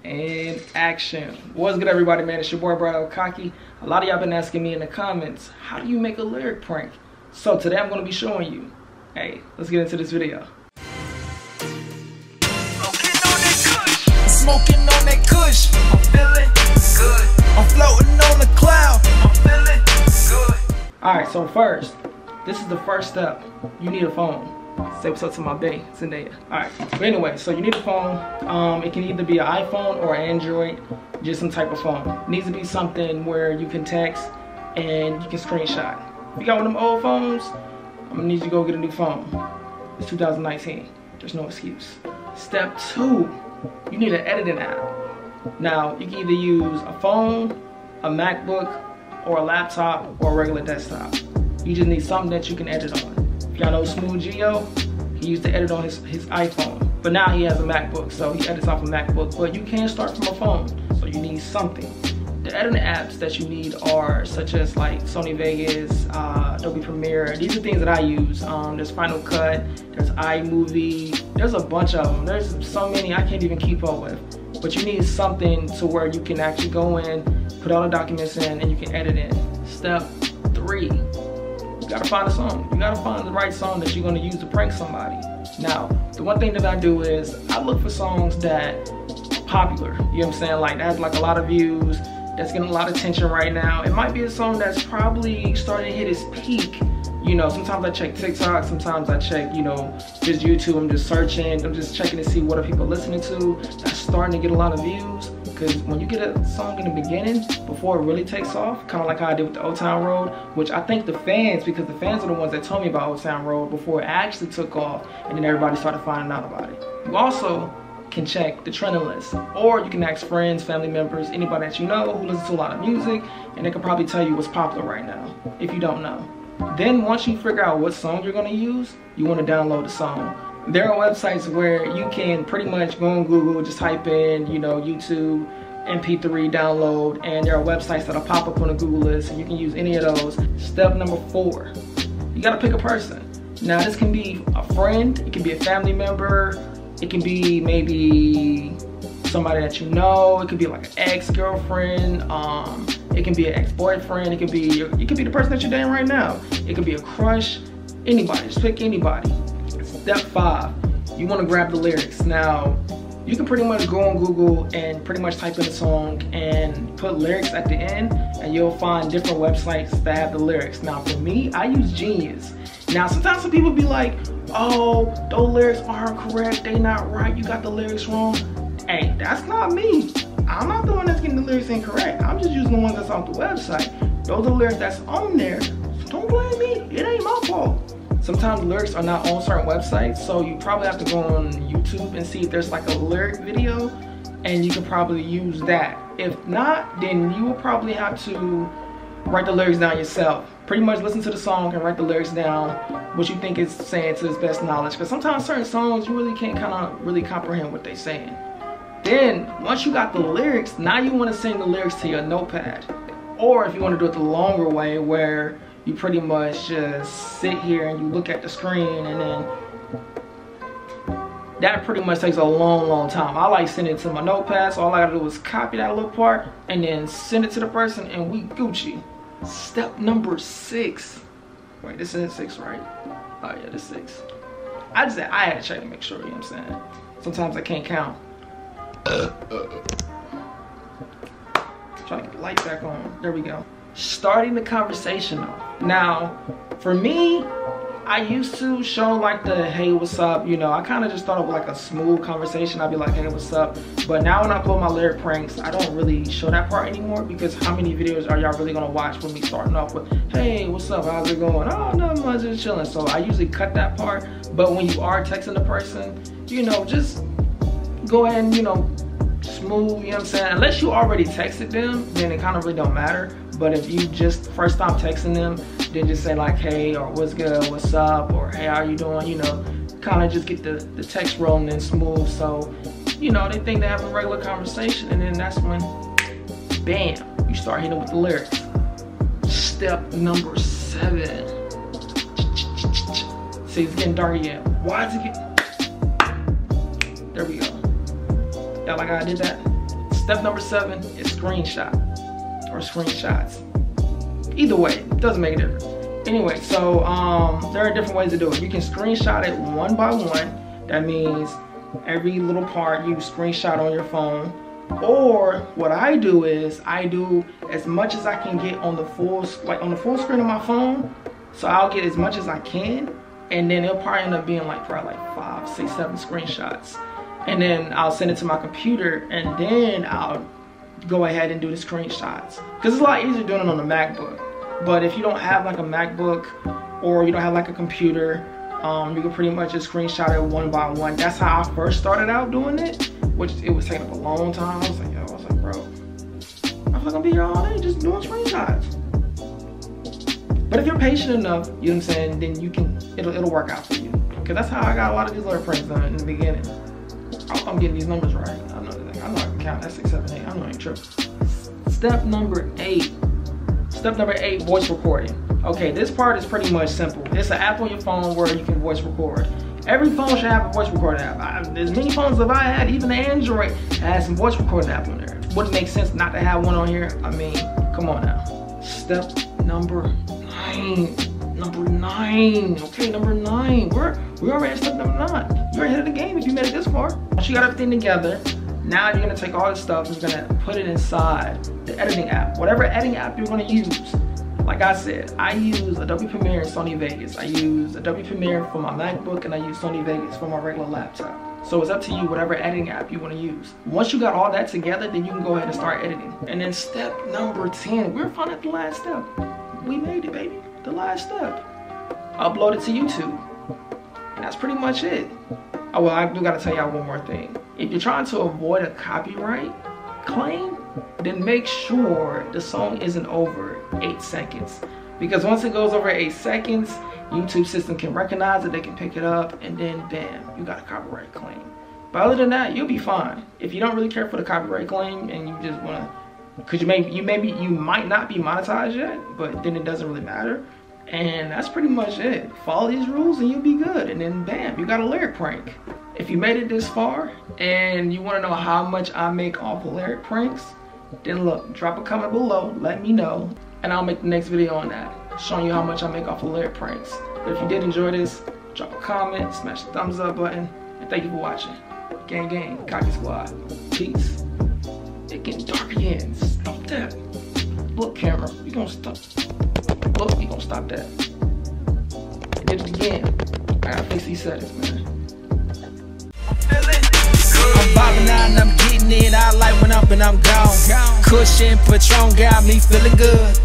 And action. What's good, everybody, man? It's your boy Brad Okaki. A lot of y'all been asking me in the comments, how do you make a lyric prank? So today I'm going to be showing you. Hey, let's get into this video. Smoking on that kush, I'm feeling good. I'm floating on the cloud, I'm feeling good. Alright, so first, this is the first step. You need a phone. Say what's up to my bae, Zendaya. Alright, but anyway, so you need a phone. It can either be an iPhone or Android, just some type of phone. It needs to be something where you can text and you can screenshot. If you got one of them old phones, I'm gonna need you to go get a new phone. It's 2019, there's no excuse. Step 2, you need an editing app. Now, you can either use a phone, a MacBook, or a laptop, or a regular desktop. You just need something that you can edit on. If y'all know Smooth Geo, he used to edit on his iPhone, but now he has a MacBook, so he edits off a MacBook, but you can start from a phone, so you need something. The editing apps that you need are such as like Sony Vegas, Adobe Premiere. These are things that I use. There's Final Cut, there's iMovie, there's a bunch of them. There's so many I can't even keep up with. But you need something to where you can actually go in, put all the documents in, and you can edit in. Step 3. You gotta find a song. You gotta find the right song that you're gonna use to prank somebody. Now, the one thing that I do is I look for songs that are popular. You know what I'm saying? Like that has like a lot of views, that's getting a lot of attention right now. It might be a song that's probably starting to hit its peak. You know, sometimes I check TikTok, sometimes I check, you know, just YouTube. I'm just searching, I'm just checking to see what are people listening to. That's starting to get a lot of views. Because when you get a song in the beginning, before it really takes off, kind of like how I did with the Old Town Road, which I think the fans, because the fans are the ones that told me about Old Town Road before it actually took off, and then everybody started finding out about it. You also can check the trending list, or you can ask friends, family members, anybody that you know who listens to a lot of music, and they can probably tell you what's popular right now, if you don't know. Then once you figure out what song you're gonna use, you wanna download the song. There are websites where you can pretty much go on Google, just type in, you know, YouTube, MP3 download, and there are websites that'll pop up on the Google list, and you can use any of those. Step number 4, you gotta pick a person. Now this can be a friend, it can be a family member, it can be maybe somebody that you know, it could be like an ex-girlfriend, it can be an ex-boyfriend, it could be the person that you're dating right now, it could be a crush, anybody, just pick anybody. Step 5, you want to grab the lyrics. Now, you can pretty much go on Google and pretty much type in a song and put lyrics at the end, and you'll find different websites that have the lyrics. Now, for me, I use Genius. Now, sometimes some people be like, oh, those lyrics aren't correct, they not right, you got the lyrics wrong. Hey, that's not me. I'm not the one that's getting the lyrics incorrect. I'm just using the ones that's off the website. Those are the lyrics that's on there, so don't blame me, it ain't my fault. Sometimes the lyrics are not on certain websites, so you probably have to go on YouTube and see if there's like a lyric video, and you can probably use that. If not, then you will probably have to write the lyrics down yourself. Pretty much listen to the song and write the lyrics down, what you think it's saying to its best knowledge. Because sometimes certain songs, you really can't kind of really comprehend what they're saying. Then, once you got the lyrics, now you want to sing the lyrics to your notepad. Or if you want to do it the longer way, where you pretty much just sit here and you look at the screen, and then that pretty much takes a long time. I like sending it to my notepad, so all I gotta do is copy that little part and then send it to the person, and we Gucci. Step number 6. Wait, this is 6, right? Oh yeah, this is 6. I had to check to make sure, you know what I'm saying? Sometimes I can't count. Try to get the light back on. There we go. Starting the conversation off. Now, for me, I used to show like the hey, what's up, you know, I kind of just thought of like a smooth conversation. I'd be like, hey, what's up? But now when I upload my lyric pranks, I don't really show that part anymore, because how many videos are y'all really gonna watch with me starting off with, hey, what's up, how's it going? Oh, not much, just chilling. So I usually cut that part. But when you are texting the person, you know, just go ahead and, you know, smooth, you know what I'm saying? Unless you already texted them, then it kind of really don't matter. But if you just first time texting them, then just say like, hey, or what's good, what's up, or hey, how you doing, you know, kind of just get the text rolling and smooth, so, you know, they think they have a regular conversation, and then that's when, bam, you start hitting with the lyrics. Step number 7. See, it's getting dark again. Why is it getting, there we go. Y'all like how I did that? Step number 7 is screenshot or screenshots. Either way, it doesn't make a difference. Anyway, so there are different ways to do it. You can screenshot it one by one. That means every little part you screenshot on your phone. Or what I do is I do as much as I can get on the full screen of my phone. So I'll get as much as I can, and then it'll probably end up being probably 5, 6, 7 screenshots. And then I'll send it to my computer, and then I'll go ahead and do the screenshots. Because it's a lot easier doing it on the MacBook. But if you don't have a MacBook, or you don't have a computer, you can pretty much just screenshot it one by one. That's how I first started out doing it, which it was taking up a long time. I was like, bro, I'm not gonna be here all day just doing screenshots. But if you're patient enough, you know what I'm saying, then it'll work out for you. Because that's how I got a lot of these little pranks done in the beginning. I hope I'm getting these numbers right. I know I can count. That's 6, 7, 8. I know I ain't tripping. Step number 8. Step number 8, voice recording. Okay, this part is pretty much simple. It's an app on your phone where you can voice record. Every phone should have a voice recording app. As many phones as I had, even the Android has some voice recording app on there. Wouldn't make sense not to have one on here. I mean, come on now. Step number 9. Number 9. Okay, number 9. We're already at step number 9. You're ahead of the game if you made it this far. Once you got everything together, now you're gonna take all this stuff and you're gonna put it inside the editing app. Whatever editing app you're gonna use. Like I said, I use Adobe Premiere and Sony Vegas. I use Adobe Premiere for my MacBook, and I use Sony Vegas for my regular laptop. So it's up to you, whatever editing app you want to use. Once you got all that together, then you can go ahead and start editing. And then step number 10, we're finally at the last step. We made it, baby. The last step. Upload it to YouTube. And that's pretty much it. Oh, well, I do gotta tell y'all one more thing. If you're trying to avoid a copyright claim, then make sure the song isn't over 8 seconds. Because once it goes over 8 seconds, YouTube system can recognize it, they can pick it up, and then bam, you got a copyright claim. But other than that, you'll be fine. If you don't really care for the copyright claim and you just wanna, because you might not be monetized yet, but then it doesn't really matter. And that's pretty much it. Follow these rules and you'll be good. And then bam, you got a lyric prank. If you made it this far and you want to know how much I make off of lyric pranks, then look, drop a comment below, let me know, and I'll make the next video on that, showing you how much I make off of lyric pranks. But if you did enjoy this, drop a comment, smash the thumbs up button, and thank you for watching. Gang gang, Cocky Squad. Peace. It's getting dark again. Stop that. Look, camera, you gonna stop. Look, you gonna stop that. I did it again. I gotta fix these settings, man. I'm vibing out and I'm getting it. I like when up and I'm gone. Cushion, Patron got me feeling good.